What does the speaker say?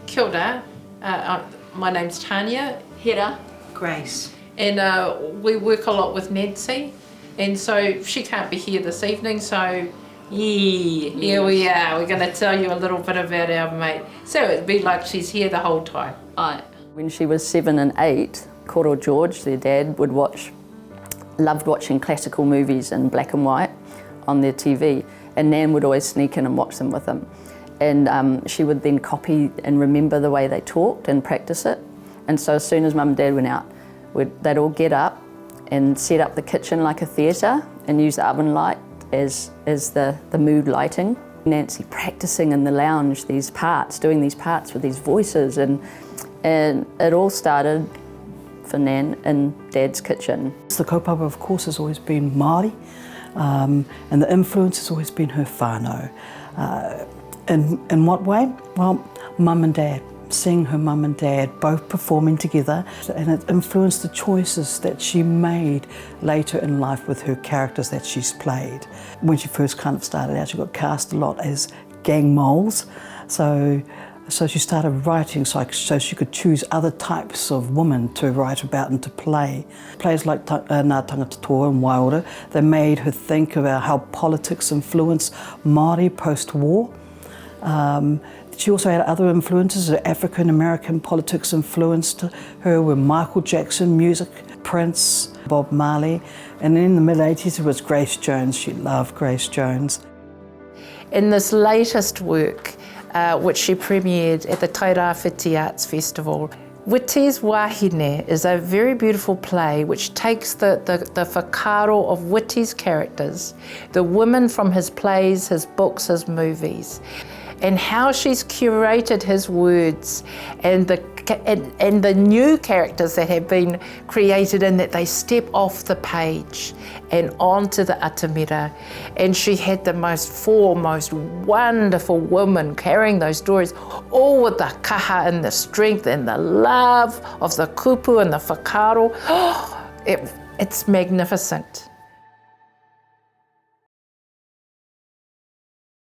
Kia ora. My name's Tanea Heke. Grace. And we work a lot with Nancy, and so she can't be here this evening, so here we are. We're going to tell you a little bit about our mate. So it'd be like she's here the whole time. Aye. When she was 7 and 8, Koro George, their dad, loved watching classical movies in black and white on their TV, and Nan would always sneak in and watch them with him. And she would then copy and remember the way they talked and practice it. And so as soon as Mum and Dad went out, they'd all get up and set up the kitchen like a theatre and use the oven light as the mood lighting. Nancy practicing in the lounge these parts, doing these parts with these voices, and it all started for Nan in Dad's kitchen. The kaupapa, of course, has always been Māori, and the influence has always been her whānau. In what way? Well, Mum and Dad. Seeing her mum and dad both performing together, and it influenced the choices that she made later in life with her characters that she's played. When she first kind of started out, she got cast a lot as gang moles, so she started writing so she could choose other types of women to write about and to play. Plays like Ngā Tangata Tohu and Waiora, they made her think about how politics influenced Māori post-war. She also had other influences. African-American politics influenced her with Michael Jackson, music, Prince, Bob Marley. And then in the mid-80s it was Grace Jones. She loved Grace Jones. In this latest work, which she premiered at the Te Tairāwhiti Arts Festival, Witi's Wāhine is a very beautiful play which takes the whakaaro of Witi's characters, the women from his plays, his books, his movies, and how she's curated his words and the new characters that have been created, and that they step off the page and onto the atamira. And she had the four most wonderful women carrying those stories, all with the kaha and the strength and the love of the kupu and the whakaaro. It's magnificent.